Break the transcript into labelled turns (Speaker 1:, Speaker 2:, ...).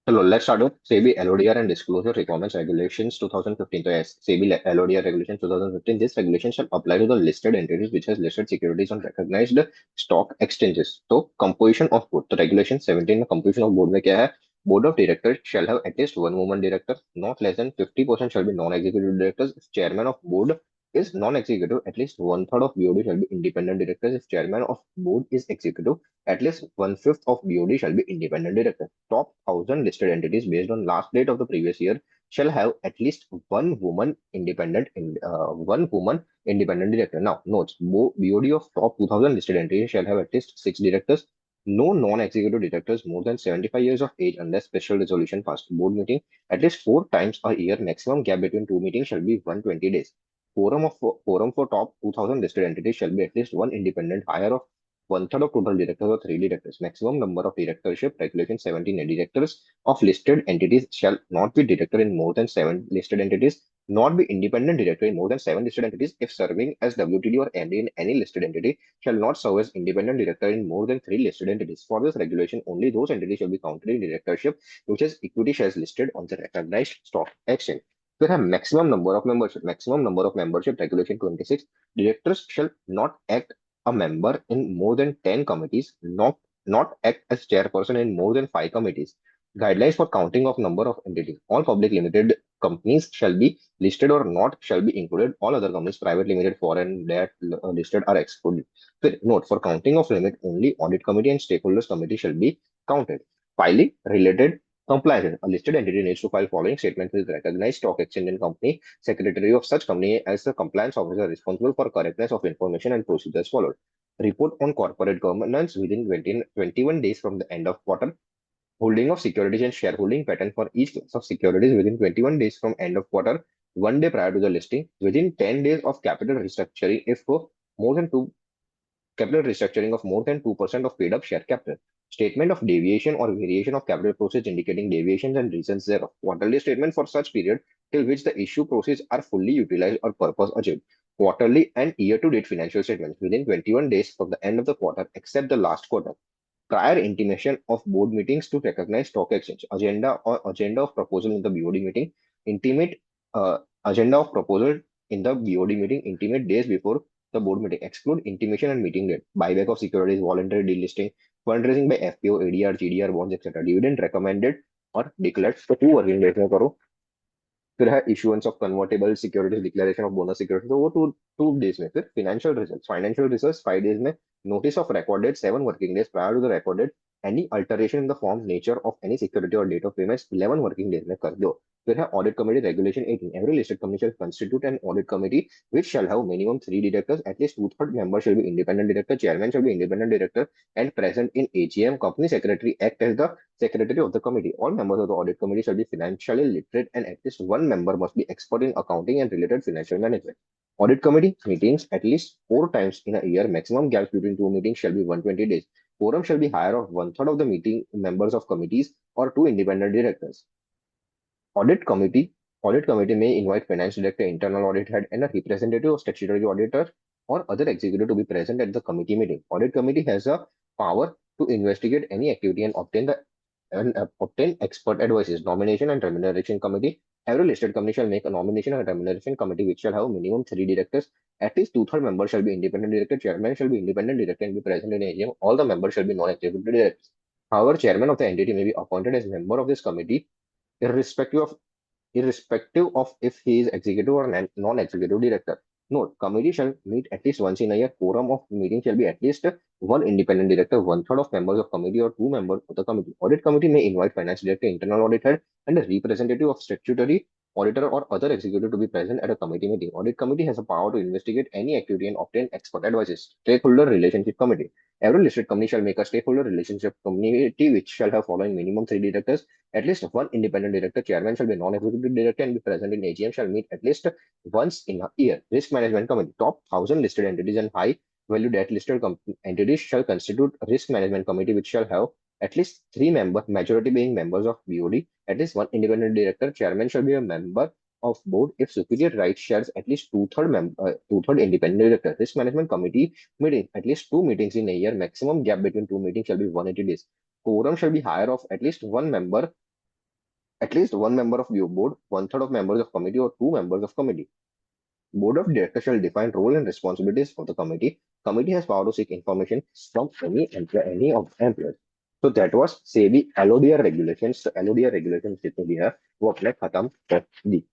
Speaker 1: So let's start with SEBI LODR and Disclosure Requirements Regulations 2015. So yes, SEBI LODR Regulations 2015. This regulation shall apply to the listed entities which has listed securities on recognized stock exchanges. So composition of board. The regulation 17 में composition of board में क्या है? Board of directors shall have at least one woman director, not less than 50% shall be non-executive directors. If chairman of board is non-executive, at least one third of BOD shall be independent directors. If chairman of board is executive, at least one fifth of BOD shall be independent directors. Top 1000 listed entities based on last date of the previous year shall have at least one woman independent director. Now, notes: BOD of top 2000 listed entities shall have at least six directors. No non-executive directors more than 75 years of age unless special resolution passed. Board meeting at least four times a year. Maximum gap between two meetings shall be 120 days. Quorum for top 2000 listed entities shall be at least one independent higher of one third of total directors or three directors. Maximum number of directorship regulation 17. Directors of listed entities shall not be director in more than seven listed entities, not be independent director in more than seven listed entities. If serving as WTD or MD in any listed entity, shall not serve as independent director in more than three listed entities. For this regulation, only those entities shall be counted in directorship which has equity shares listed on the recognized stock exchange. We have maximum number of membership. Maximum number of membership regulation 26. Directors shall not act a member in more than 10 committees, not act as chairperson in more than 5 committees. Guidelines for counting of number of entities. All public limited companies shall be listed or not shall be included. All other companies, private limited, foreign that listed are excluded. So, note, for counting of limit, only audit committee and stakeholders committee shall be counted. Filing related compliance. A listed entity needs to file following statements with recognized stock exchange and company secretary of such company as the compliance officer responsible for correctness of information and procedures followed. Report on corporate governance within 21 days from the end of quarter. Holding of securities and shareholding pattern for each class of securities within 21 days from end of quarter, 1 day prior to the listing, within 10 days of capital restructuring if for more than two capital restructuring of more than 2% of paid up share capital. Statement of deviation or variation of capital process indicating deviations and reasons thereof. Quarterly statement for such period till which the issue process are fully utilized or purpose achieved. Quarterly and year-to-date financial statements within 21 days from the end of the quarter except the last quarter. Prior intimation of board meetings to recognize stock exchange. Agenda of proposal in the BOD meeting. Intimate agenda of proposal in the BOD meeting. Intimate days before the board meeting. Exclude intimation and meeting date. Buyback of securities, voluntary delisting, fundraising by FPO, ADR, GDR, bonds, etc. Dividend recommended or declared. So 2 working days में करो. फिर है issuance of convertible securities, declaration of bonus securities. तो वो 2 days में. फिर financial results 5 days में. Notice of record date 7 working days prior to the record date. Any alteration in the form, nature of any security or date of payments 11 working days में कर दो. फिर है audit committee regulation 18. Every listed company shall constitute an audit committee which shall have minimum 3 directors. At least two-third members shall be independent director. Chairman shall be independent director and present in AGM. Company secretary act as the secretary of the committee. All members of the audit committee shall be financially literate and at least one member must be expert in accounting and related financial management. Audit committee meetings at least four times in a year. Maximum gaps between two meetings shall be 120 days. Quorum shall be higher of one third of the meeting members of committees or two independent directors. Audit committee Audit committee may invite finance director, internal audit head, and a representative of statutory auditor or other executive to be present at the committee meeting. Audit committee has a power to investigate any activity and obtain expert advices. Nomination and remuneration committee. Every listed company shall make a nomination and remuneration committee which shall have minimum three directors. At least two-third members shall be independent director. Chairman shall be independent director and be present in AGM. All the members shall be non-executive directors. However, chairman of the entity may be appointed as member of this committee irrespective of irrespective of if he is executive or non-executive director. Note, committee shall meet at least once in a year. Quorum of meeting shall be at least one independent director, one third of members of committee or two members of the committee. Audit committee may invite finance director, internal audit head, and a representative of statutory auditor or other executive to be present at a committee meeting. Audit committee has a power to investigate any activity and obtain expert advices. Stakeholder relationship committee. Every listed company shall make a stakeholder relationship committee which shall have following minimum three directors, at least one independent director. Chairman shall be non-executive director and be present in AGM. Shall meet at least once in a year. Risk management committee. Top 1000 listed entities and high value debt listed entities shall constitute a risk management committee which shall have at least three members, majority being members of BOD, at least one independent director. Chairman shall be a member of board if superior rights shares at least two-third independent director. Risk management committee meeting at least two meetings in a year. Maximum gap between two meetings shall be 180 days. Quorum shall be higher of at least one member At least one member of your board, one third of members of committee, or two members of committee. Board of directors shall define role and responsibilities of the committee. Committee has power to seek information from any of the employees. So that was SEBI LODR regulations. तो LODR regulations जितने भी है वो अपने खत्म कर दी.